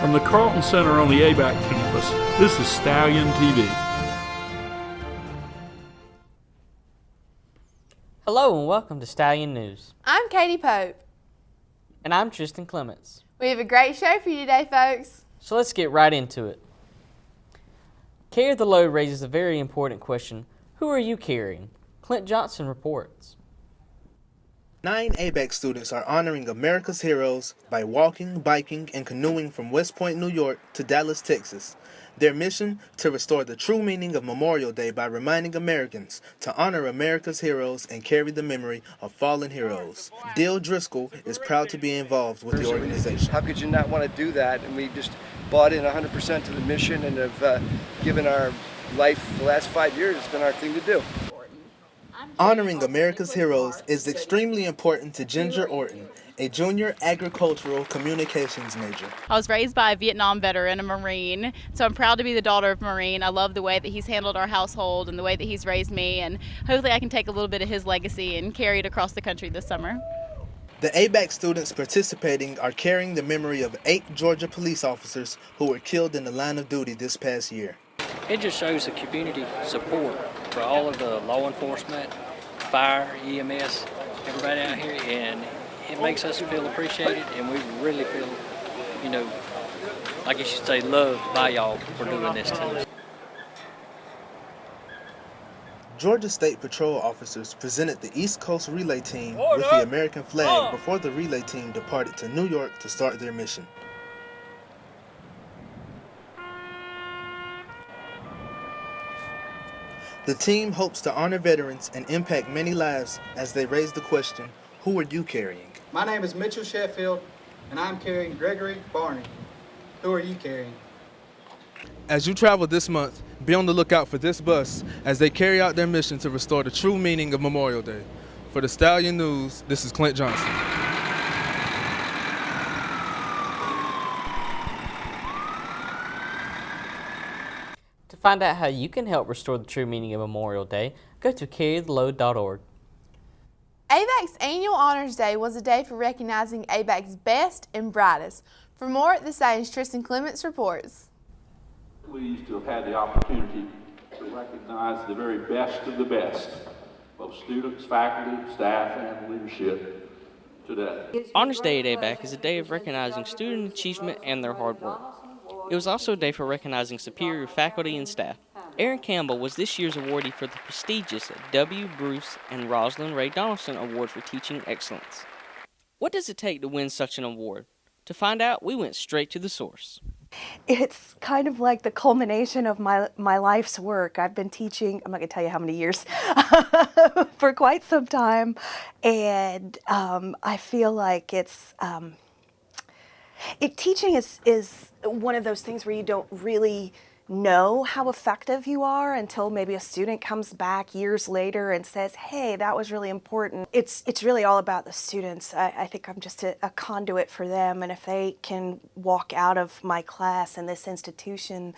From the Carlton Center on the ABAC campus, this is Stallion TV. Hello and welcome to Stallion News. I'm Catie Pope. And I'm Tristin Clements. We have a great show for you today, folks. So let's get right into it. Carry the load raises a very important question. Who are you carrying? Clint Johnson reports. 9 ABAC students are honoring America's heroes by walking, biking, and canoeing from West Point, New York to Dallas, Texas. Their mission, to restore the true meaning of Memorial Day by reminding Americans to honor America's heroes and carry the memory of fallen heroes. Dill Driscoll is proud to be involved with the organization. How could you not want to do that? And we just bought in 100% to the mission and have given our life the last 5 years. It's been our thing to do. Honoring America's heroes is extremely important to Ginger Orton, a junior agricultural communications major. I was raised by a Vietnam veteran, a Marine, so I'm proud to be the daughter of a Marine. I love the way that he's handled our household and the way that he's raised me, and hopefully I can take a little bit of his legacy and carry it across the country this summer. The ABAC students participating are carrying the memory of 8 Georgia police officers who were killed in the line of duty this past year. It just shows the community support for all of the law enforcement, fire, EMS, everybody out here, and it makes us feel appreciated, and we really feel, like you should say, loved by y'all for doing this to us. Georgia State Patrol officers presented the East Coast relay team with the American flag before the relay team departed to New York to start their mission. The team hopes to honor veterans and impact many lives as they raise the question, who are you carrying? My name is Mitchell Sheffield, and I'm carrying Gregory Barney. Who are you carrying? As you travel this month, be on the lookout for this bus as they carry out their mission to restore the true meaning of Memorial Day. For the Stallion News, this is Clint Johnson. To find out how you can help restore the true meaning of Memorial Day, go to carrytheload.org. ABAC's annual Honors Day was a day for recognizing ABAC's best and brightest. For more, the Stallion's Tristin Clements reports. Pleased to have had the opportunity to recognize the very best of the best, both students, faculty, staff, and leadership today. Honors Day at ABAC is a day of recognizing student achievement and their hard work. It was also a day for recognizing superior faculty and staff. Erin Campbell was this year's awardee for the prestigious W. Bruce and Rosalind Ray Donaldson Award for Teaching Excellence. What does it take to win such an award? To find out, we went straight to the source. It's kind of like the culmination of my life's work. I've been teaching, I'm not going to tell you how many years, for quite some time, and I feel like teaching is one of those things where you don't really know how effective you are until maybe a student comes back years later and says, hey, that was really important. It's really all about the students. I think I'm just a conduit for them, and if they can walk out of my class and this institution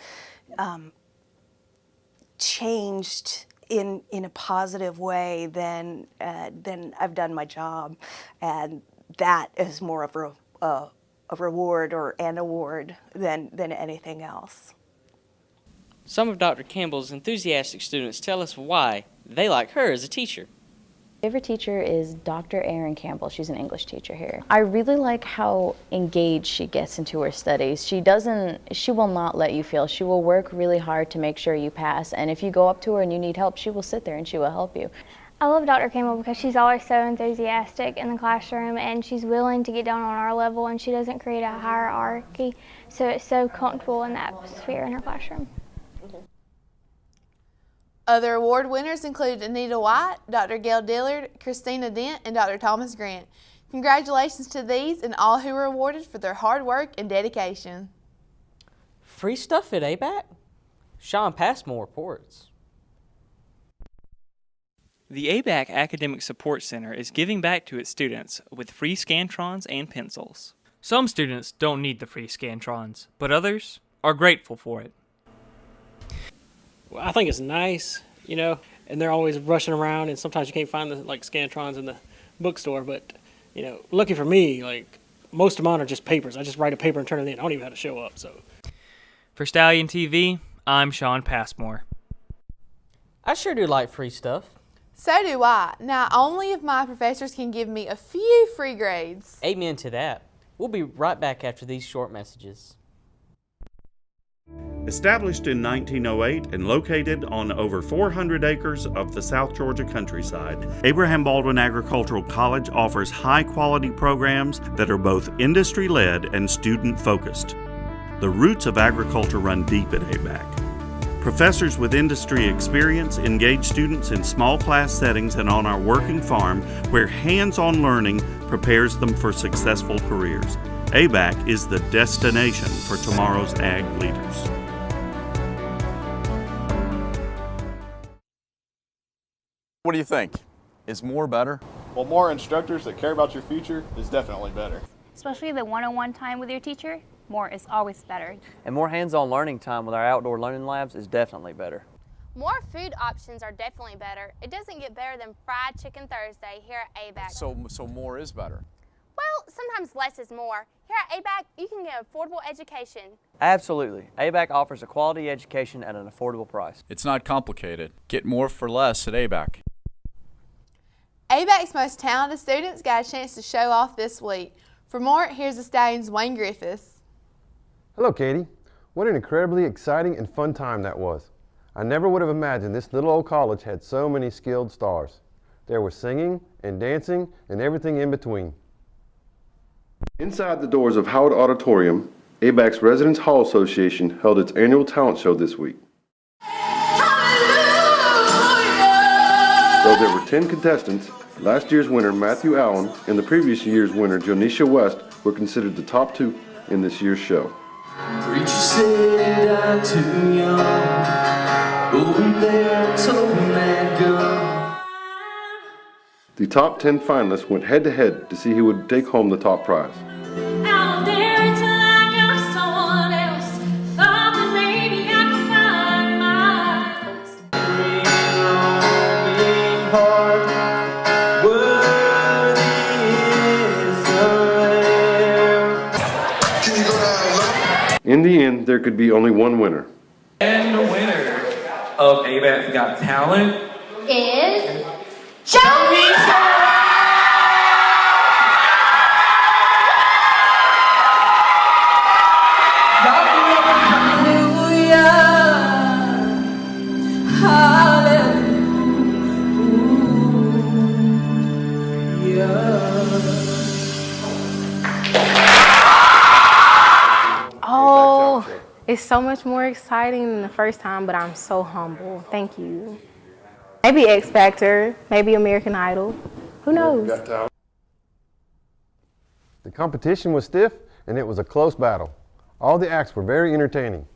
changed in a positive way, then I've done my job, and that is more of a reward or an award than anything else. Some of Dr. Campbell's enthusiastic students tell us why they like her as a teacher. My favorite teacher is Dr. Erin Campbell. She's an English teacher here. I really like how engaged she gets into her studies. She will not let you fail. She will work really hard to make sure you pass, and if you go up to her and you need help, she will sit there and she will help you. I love Dr. Campbell because she's always so enthusiastic in the classroom, and she's willing to get down on our level, and she doesn't create a hierarchy, so it's so comfortable in the atmosphere in her classroom. Other award winners included Anita White, Dr. Gail Dillard, Christina Dent, and Dr. Thomas Grant. Congratulations to these and all who were awarded for their hard work and dedication. Free stuff at ABAC? Sean Passmore reports. The ABAC Academic Support Center is giving back to its students with free Scantrons and pencils. Some students don't need the free Scantrons, but others are grateful for it. Well, I think it's nice, and they're always rushing around, and sometimes you can't find the Scantrons in the bookstore, but lucky for me, most of mine are just papers. I just write a paper and turn it in. I don't even have to show up. So, For Stallion TV, I'm Sean Passmore. I sure do like free stuff. So do I. Now, only if my professors can give me a few free grades. Amen to that. We'll be right back after these short messages. Established in 1908 and located on over 400 acres of the South Georgia countryside, Abraham Baldwin Agricultural College offers high-quality programs that are both industry-led and student-focused. The roots of agriculture run deep at ABAC. Professors with industry experience engage students in small class settings and on our working farm where hands-on learning prepares them for successful careers. ABAC is the destination for tomorrow's ag leaders. What do you think? Is more better? Well, more instructors that care about your future is definitely better. Especially the one-on-one time with your teacher, more is always better. And more hands-on learning time with our outdoor learning labs is definitely better. More food options are definitely better. It doesn't get better than Fried Chicken Thursday here at ABAC. So more is better? Well, sometimes less is more. Here at ABAC, you can get affordable education. Absolutely. ABAC offers a quality education at an affordable price. It's not complicated. Get more for less at ABAC. ABAC's most talented students got a chance to show off this week. For more, here's the Stallion's Wayne Griffiths. Hello, Catie. What an incredibly exciting and fun time that was. I never would have imagined this little old college had so many skilled stars. There was singing and dancing and everything in between. Inside the doors of Howard Auditorium, ABAC's Residence Hall Association held its annual talent show this week. Though there were 10 contestants, last year's winner Matthew Allen and the previous year's winner Jonisha West were considered the top two in this year's show. Preacher said I'm too young, over there told me that go. The top 10 finalists went head-to-head to see who would take home the top prize. Out there till I got someone else, thought that maybe I could find mine. In the end, there could be only one winner. And the winner of ABAC Got Talent is Jonisha! Oh, it's so much more exciting than the first time, but I'm so humble. Thank you. Maybe X Factor, maybe American Idol. Who knows? The competition was stiff and it was a close battle. All the acts were very entertaining.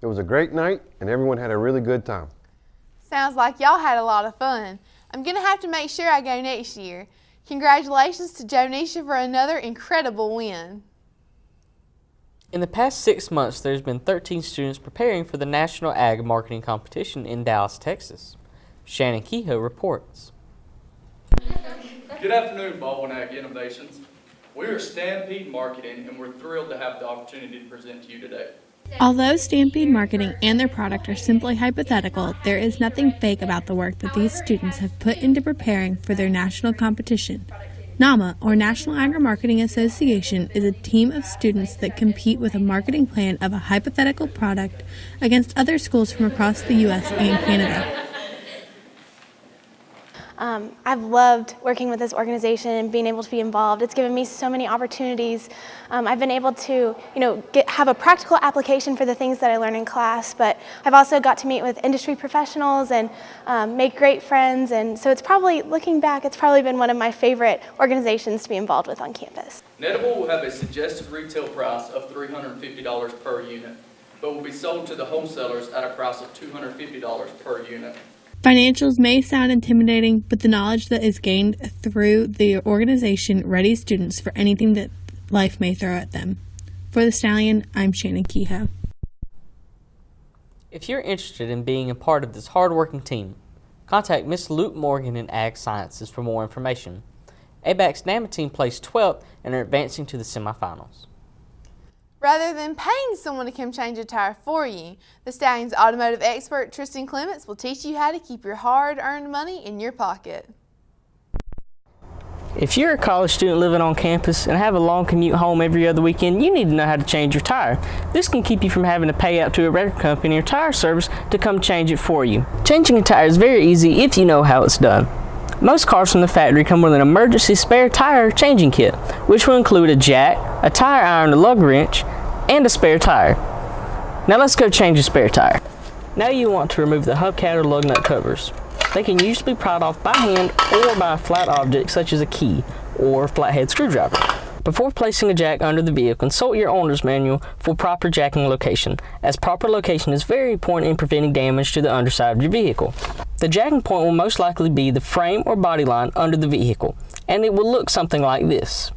It was a great night and everyone had a really good time. Sounds like y'all had a lot of fun. I'm going to have to make sure I go next year. Congratulations to Jonisha for another incredible win. In the past 6 months, there's been 13 students preparing for the National Ag Marketing Competition in Dallas, Texas. Shannon Kehoe reports. Good afternoon, Baldwin Ag Innovations. We are Stampede Marketing, and we're thrilled to have the opportunity to present to you today. Although Stampede Marketing and their product are simply hypothetical, there is nothing fake about the work that these students have put into preparing for their national competition. NAMA, or National Agri-Marketing Association, is a team of students that compete with a marketing plan of a hypothetical product against other schools from across the U.S. and Canada. I've loved working with this organization and being able to be involved. It's given me so many opportunities. I've been able to, have a practical application for the things that I learn in class, but I've also got to meet with industry professionals and make great friends. And so it's probably, looking back, it's probably been one of my favorite organizations to be involved with on campus. Netable will have a suggested retail price of $350 per unit, but will be sold to the wholesalers at a price of $250 per unit. Financials may sound intimidating, but the knowledge that is gained through the organization readies students for anything that life may throw at them. For The Stallion, I'm Shannon Kehoe. If you're interested in being a part of this hard-working team, contact Ms. Luke Morgan in Ag Sciences for more information. ABAC's NAMA team placed 12th and are advancing to the semifinals. Rather than paying someone to come change a tire for you, the Stallion's automotive expert Tristin Clements will teach you how to keep your hard-earned money in your pocket. If you're a college student living on campus and have a long commute home every other weekend, you need to know how to change your tire. This can keep you from having to pay out to a record company or tire service to come change it for you. Changing a tire is very easy if you know how it's done. Most cars from the factory come with an emergency spare tire changing kit, which will include a jack, a tire iron, a lug wrench, and a spare tire. Now let's go change a spare tire. Now you want to remove the hubcap or lug nut covers. They can usually be pried off by hand or by a flat object such as a key or flathead screwdriver. Before placing a jack under the vehicle, consult your owner's manual for proper jacking location, as proper location is very important in preventing damage to the underside of your vehicle. The jacking point will most likely be the frame or body line under the vehicle, and it will look something like this.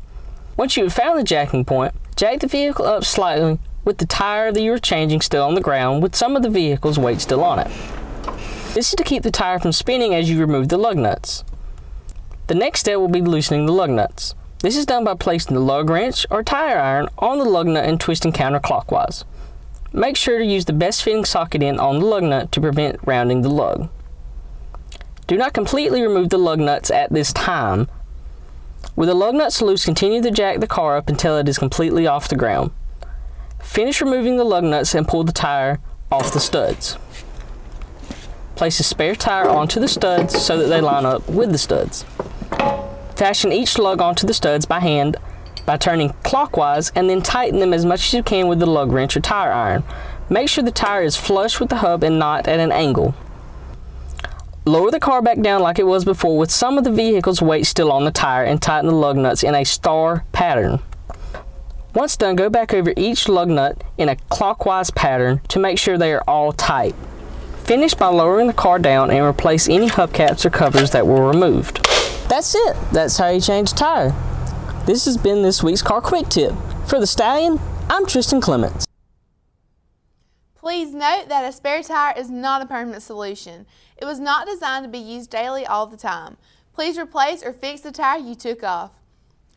Once you have found the jacking point, jack the vehicle up slightly with the tire that you are changing still on the ground with some of the vehicle's weight still on it. This is to keep the tire from spinning as you remove the lug nuts. The next step will be loosening the lug nuts. This is done by placing the lug wrench or tire iron on the lug nut and twisting counterclockwise. Make sure to use the best fitting socket end on the lug nut to prevent rounding the lug. Do not completely remove the lug nuts at this time. With the lug nuts loose, continue to jack the car up until it is completely off the ground. Finish removing the lug nuts and pull the tire off the studs. Place a spare tire onto the studs so that they line up with the studs. Fasten each lug onto the studs by hand by turning clockwise and then tighten them as much as you can with the lug wrench or tire iron. Make sure the tire is flush with the hub and not at an angle. Lower the car back down like it was before with some of the vehicle's weight still on the tire and tighten the lug nuts in a star pattern. Once done, go back over each lug nut in a clockwise pattern to make sure they are all tight. Finish by lowering the car down and replace any hubcaps or covers that were removed. That's it. That's how you change a tire. This has been this week's Car Quick Tip. For the Stallion, I'm Tristin Clements. Please note that a spare tire is not a permanent solution. It was not designed to be used daily all the time. Please replace or fix the tire you took off.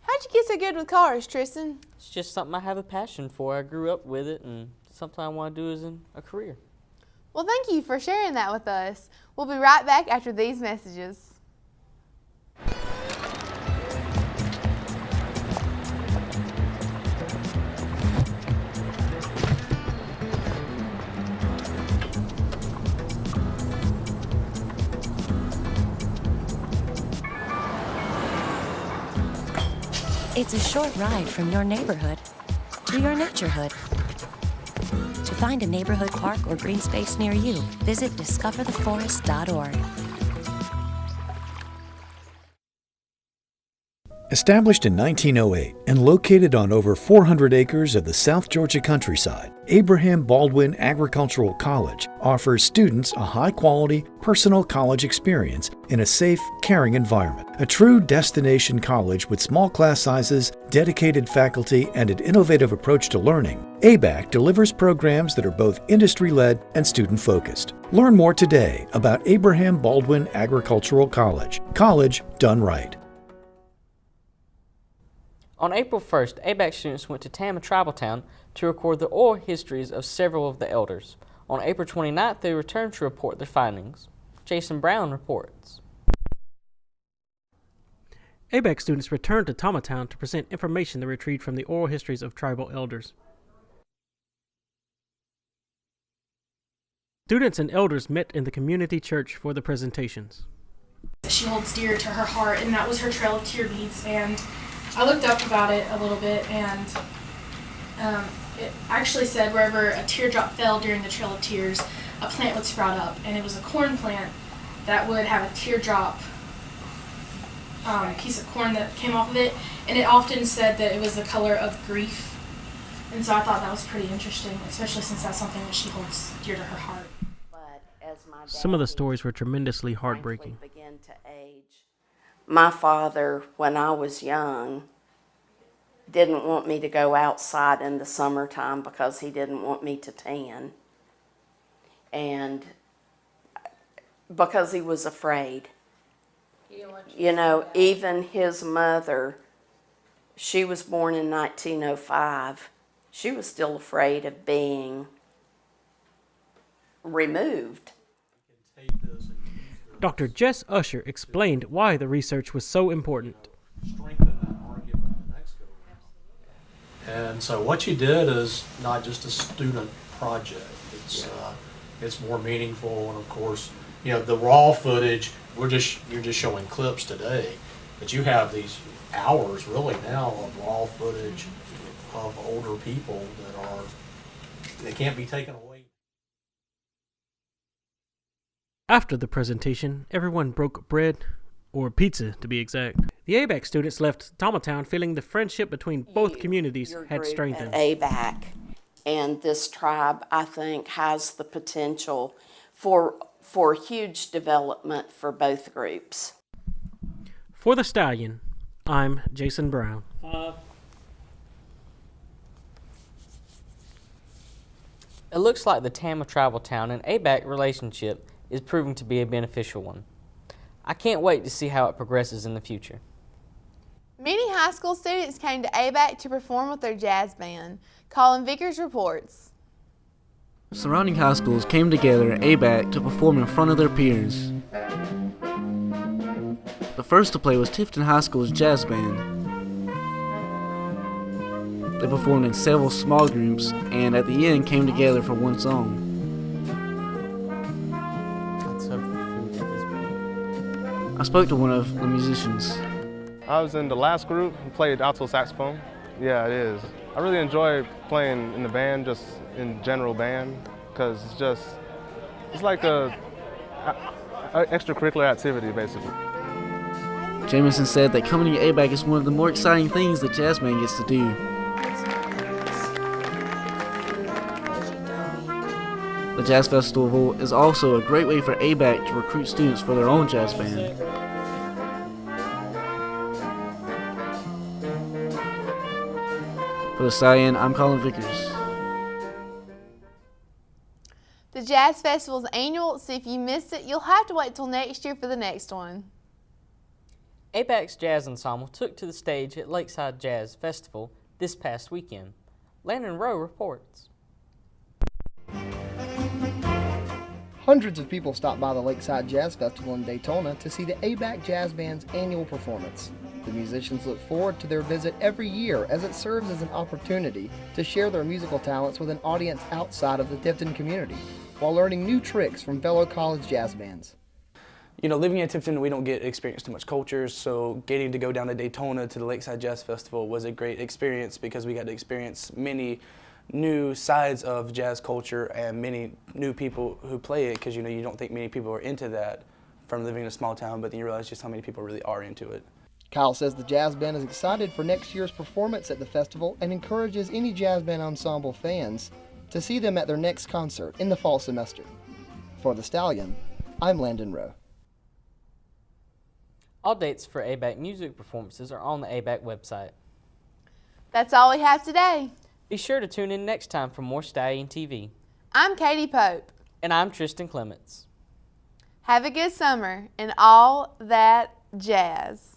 How'd you get so good with cars, Tristin? It's just something I have a passion for. I grew up with it and something I want to do as a career. Well, thank you for sharing that with us. We'll be right back after these messages. It's a short ride from your neighborhood to your naturehood. To find a neighborhood park or green space near you, visit discovertheforest.org. Established in 1908 and located on over 400 acres of the South Georgia countryside, Abraham Baldwin Agricultural College offers students a high-quality, personal college experience in a safe, caring environment. A true destination college with small class sizes, dedicated faculty, and an innovative approach to learning, ABAC delivers programs that are both industry-led and student-focused. Learn more today about Abraham Baldwin Agricultural College. College done right. On April 1st, ABAC students went to Tama Town to record the oral histories of several of the elders. On April 29th, they returned to report their findings. Jason Brown reports. ABAC students returned to Tama Town to present information they retrieved from the oral histories of tribal elders. Students and elders met in the community church for the presentations. She holds dear to her heart, and that was her Trail of Tear beads. And I looked up about it a little bit, and it actually said wherever a teardrop fell during the Trail of Tears, a plant would sprout up, and it was a corn plant that would have a teardrop piece of corn that came off of it, and it often said that it was the color of grief. And so I thought that was pretty interesting, especially since that's something that she holds dear to her heart. Some of the stories were tremendously heartbreaking. My father, when I was young, didn't want me to go outside in the summertime because he didn't want me to tan. And because he was afraid. You know, even his mother, she was born in 1905. She was still afraid of being removed. Dr. Jess Usher explained why the research was so important. And so what you did is not just a student project. It's more meaningful, and of course, you know, the raw footage, you're just showing clips today, but you have these hours really now of raw footage of older people they can't be taken away. After the presentation, everyone broke bread, or pizza to be exact. The ABAC students left Tama Town feeling the friendship between both communities had strengthened. ABAC and this tribe, I think, has the potential for huge development for both groups. For the Stallion, I'm Jason Brown. It looks like the Tama Tribal Town and ABAC relationship is proving to be a beneficial one. I can't wait to see how it progresses in the future. Many high school students came to ABAC to perform with their jazz band. Colin Vickers reports. Surrounding high schools came together at ABAC to perform in front of their peers. The first to play was Tifton High School's jazz band. They performed in several small groups and at the end came together for one song. I spoke to one of the musicians. I was in the last group and played alto saxophone. Yeah, it is. I really enjoy playing in the band, just in general band, because it's like a extracurricular activity, basically. Jameson said that coming to ABAC is one of the more exciting things the jazz band gets to do. The Jazz Festival is also a great way for ABAC to recruit students for their own jazz band. For the Stallion, I'm Colin Vickers. The Jazz Festival is annual, so if you missed it, you'll have to wait till next year for the next one. ABAC's Jazz Ensemble took to the stage at Lakeside Jazz Festival this past weekend. Landon Rowe reports. Hundreds of people stopped by the Lakeside Jazz Festival in Daytona to see the ABAC Jazz Band's annual performance. The musicians look forward to their visit every year as it serves as an opportunity to share their musical talents with an audience outside of the Tifton community, while learning new tricks from fellow college jazz bands. You know, living in Tifton, we don't get to experience too much culture, so getting to go down to Daytona to the Lakeside Jazz Festival was a great experience because we got to experience many new sides of jazz culture and many new people who play it, because you know, you don't think many people are into that from living in a small town, but then you realize just how many people really are into it. Kyle says the jazz band is excited for next year's performance at the festival and encourages any jazz band ensemble fans to see them at their next concert in the fall semester. For the Stallion, I'm Landon Rowe. All dates for ABAC music performances are on the ABAC website. That's all we have today. Be sure to tune in next time for more Stallion TV. I'm Catie Pope. And I'm Tristin Clements. Have a good summer and all that jazz.